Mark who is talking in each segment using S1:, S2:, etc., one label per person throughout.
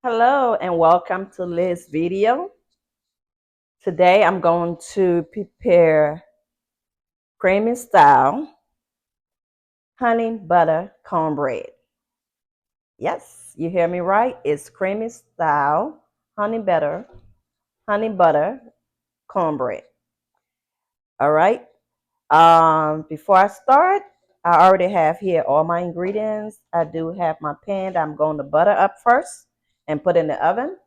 S1: Hello and welcome to Liz's video. Today I'm going to prepare creamy style honey butter cornbread. Yes, you hear me right. It's creamy style honey butter cornbread. All right. Before I start, I already have here all my ingredients. I do have my pan that I'm going to butter up first and put in the oven.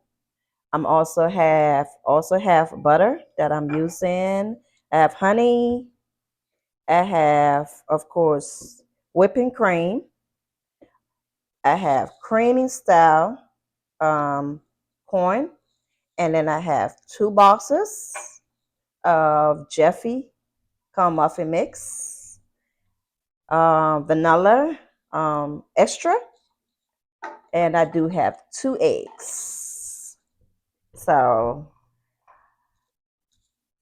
S1: I'm also have butter that I'm using. I have honey. I have, of course, whipping cream. I have creamy style corn, and then I have 2 boxes of Jeffy corn muffin mix, vanilla extra, and I do have 2 eggs. So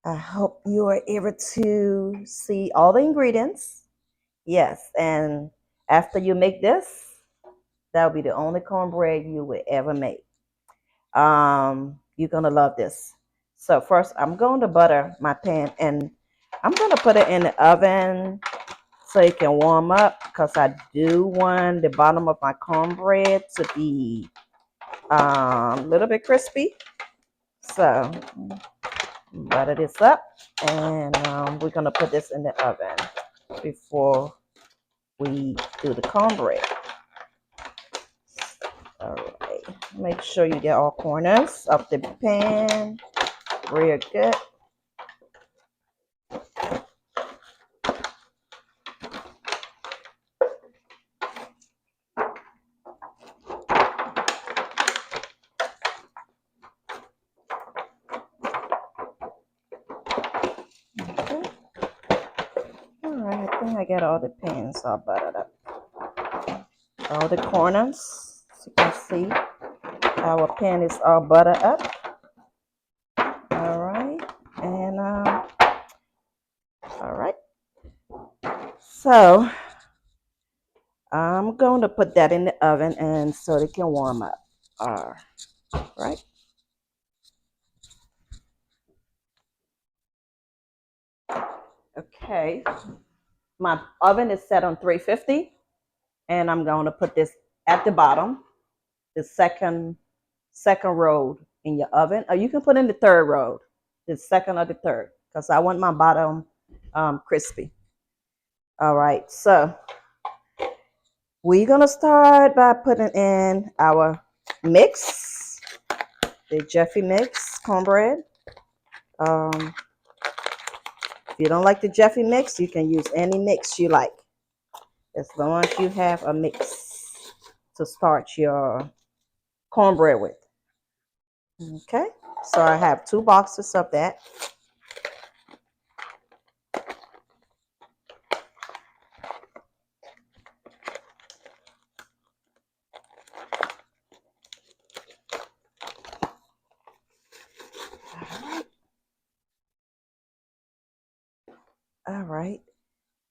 S1: I hope you are able to see all the ingredients. Yes, and after you make this, that'll be the only cornbread you will ever make. You're gonna love this. So first, I'm going to butter my pan, and I'm gonna put it in the oven so it can warm up because I do want the bottom of my cornbread to be a little bit crispy. So butter this up, and we're gonna put this in the oven before we do the cornbread. All right, make sure you get all corners of the pan real good. Okay. All right, I think I got all the pans all buttered up. All the corners, as you can see, our pan is all buttered up. All right, and all right. So I'm going to put that in the oven and so it can warm up. All right. Okay. My oven is set on 350, and I'm going to put this at the bottom, the second row in your oven, or you can put in the third row, the second or the third, because I want my bottom crispy. All right, so we're gonna start by putting in our mix, the Jeffy mix cornbread. Um, if you don't like the Jeffy mix, you can use any mix you like, as long as you have a mix to start your cornbread with. Okay, so I have 2 boxes of that. All right.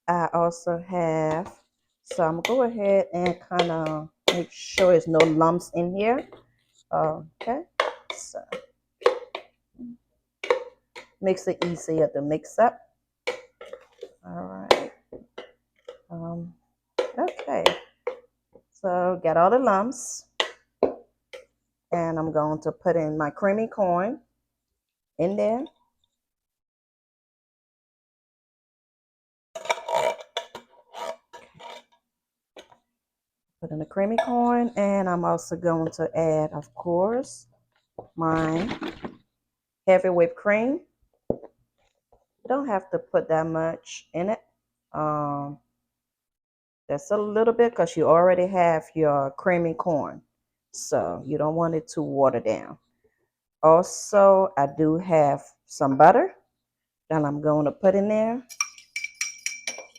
S1: I also have, so I'm gonna go ahead and kind of make sure there's no lumps in here. Okay, so makes it easier to mix up. All right. Um, okay, so got all the lumps, and I'm going to put in my creamy corn in there. Put in the creamy corn, and I'm also going to add, of course, my heavy whipped cream. You don't have to put that much in it. Just a little bit because you already have your creamy corn. So you don't want it to water down. Also, I do have some butter that I'm going to put in there.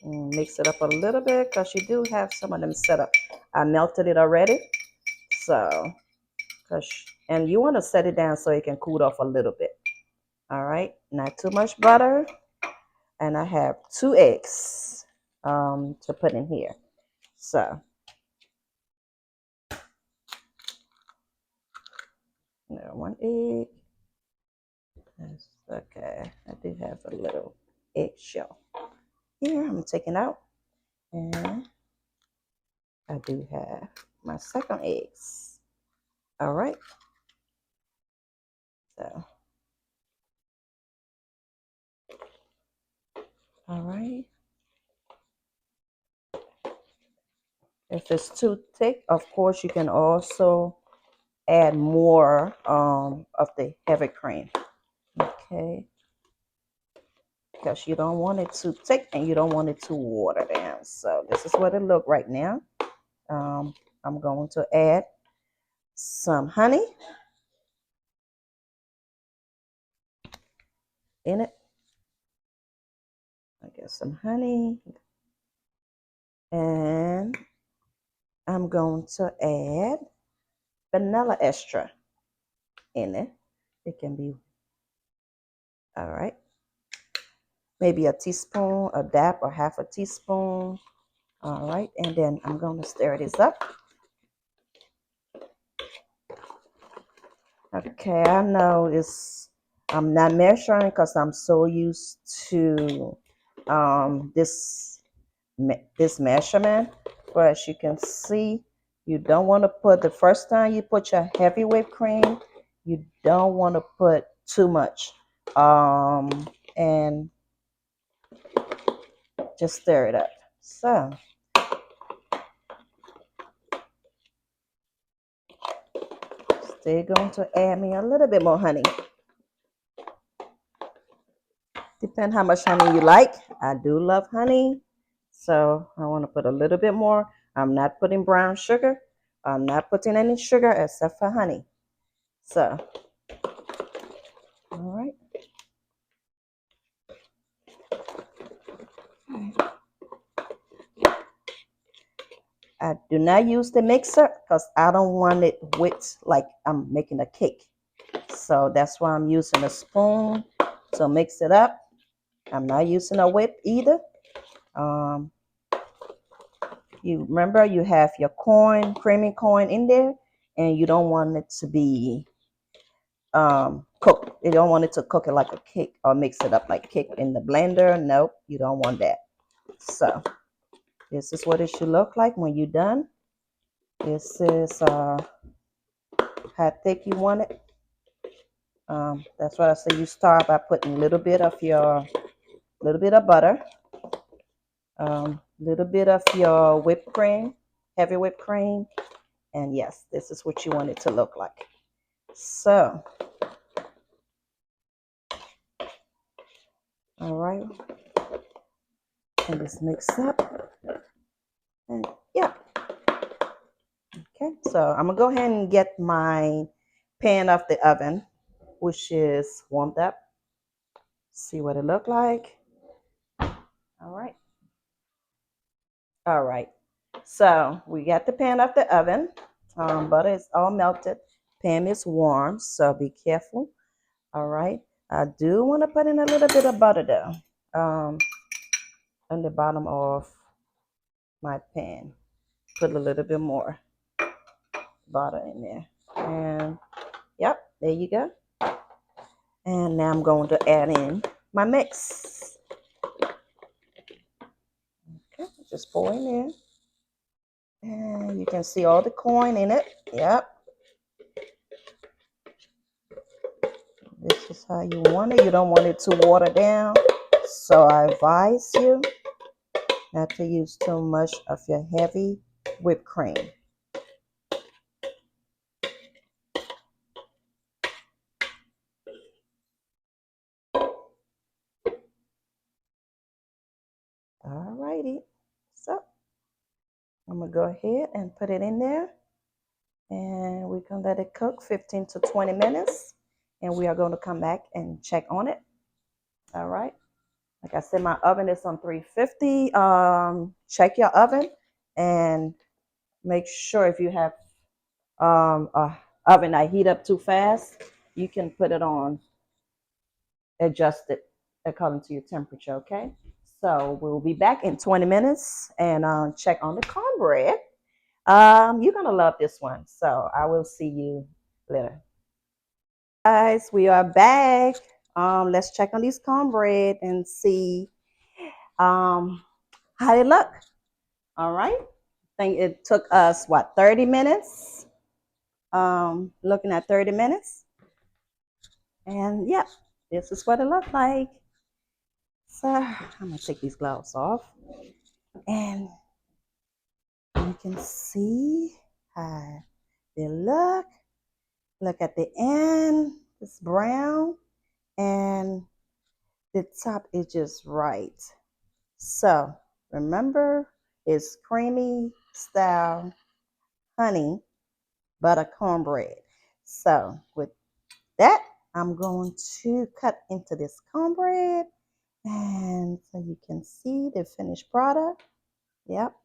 S1: And mix it up a little bit because you do have some of them set up. I melted it already. So, and you want to set it down so it can cool off a little bit. All right, not too much butter. And I have 2 eggs to put in here. So one egg. That's okay. I do have a little eggshell here. I'm taking out, and I do have my second eggs. All right. So, all right. If it's too thick, of course, you can also add more of the heavy cream. Okay. Because you don't want it too thick and you don't want it to water down. So this is what it look right now. I'm going to add some honey in it. I get some honey, and I'm going to add vanilla extra in it. It can be, all right, maybe a teaspoon, a dab, or half a teaspoon. All right, and then I'm going to stir this up. Okay, I know I'm not measuring because I'm so used to this measurement, but as you can see, you don't want to put, the first time you put your heavy whipped cream, you don't want to put too much, and just stir it up. So still going to add me a little bit more honey. Depend how much honey you like. I do love honey, so I want to put a little bit more. I'm not putting brown sugar. I'm not putting any sugar except for honey. So, all right. I do not use the mixer because I don't want it whipped like I'm making a cake. So that's why I'm using a spoon to mix it up. I'm not using a whip either. Um, you remember you have your corn, creamy corn in there, and you don't want it to be cooked. You don't want it to cook it like a cake or mix it up like cake in the blender. Nope, you don't want that. So this is what it should look like when you're done. This is how thick you want it. That's why I say you start by putting a little bit of butter, little bit of your whipped cream, heavy whipped cream, and yes, this is what you want it to look like. So, all right, and just mix up, and yeah, okay. So I'm gonna go ahead and get my pan off the oven, which is warmed up. See what it look like. All right. All right. So we got the pan off the oven. Butter is all melted. Pan is warm, so be careful. All right. I do want to put in a little bit of butter though, on the bottom of my pan. Put a little bit more butter in there. And yep, there you go. And now I'm going to add in my mix. Okay, just pour in there. And you can see all the corn in it. Yep. This is how you want it. You don't want it to water down. So I advise you not to use too much of your heavy whipped cream. Alrighty. So I'm going to go ahead and put it in there. And we're going to let it cook 15 to 20 minutes. And we are going to come back and check on it. All right. Like I said, my oven is on 350. Check your oven and make sure if you have a oven that heat up too fast, you can put it on, adjust it according to your temperature. Okay. So we'll be back in 20 minutes and check on the cornbread. You're gonna love this one. So I will see you later. Guys, we are back. Let's check on these cornbread and see how they look. All right. I think it took us what, 30 minutes? Looking at 30 minutes. And yeah, this is what it looked like. So I'm gonna take these gloves off. And you can see how they look. Look at the end, it's brown, and the top is just right. So remember, it's creamy style honey butter cornbread. So with that, I'm going to cut into this cornbread, and so you can see the finished product. Yep,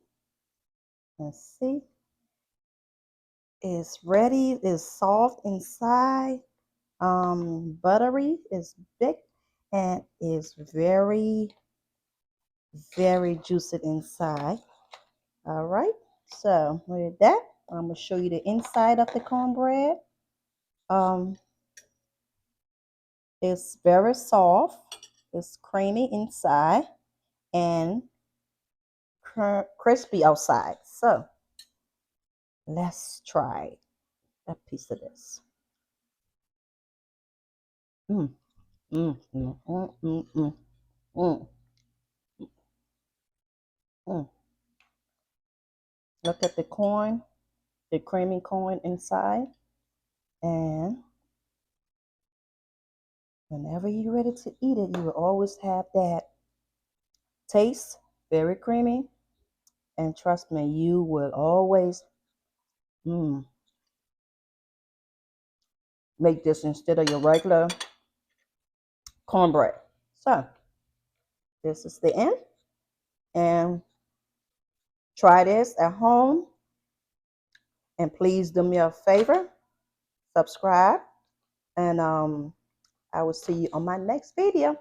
S1: let's see. It's ready, it's soft inside, buttery, it's big, and is very, very juicy inside. All right, so with that, I'm gonna show you the inside of the cornbread. Um, it's very soft, it's creamy inside, and crispy outside. So let's try a piece of this. Mm, mm, mm, mm, mm, mm, mm, mm. Look at the corn, the creamy corn inside. And whenever you're ready to eat it, you will always have that taste, very creamy. And trust me, you will always mm, make this instead of your regular cornbread. So this is the end. And try this at home. And please do me a favor, subscribe. And I will see you on my next video.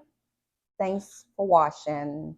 S1: Thanks for watching.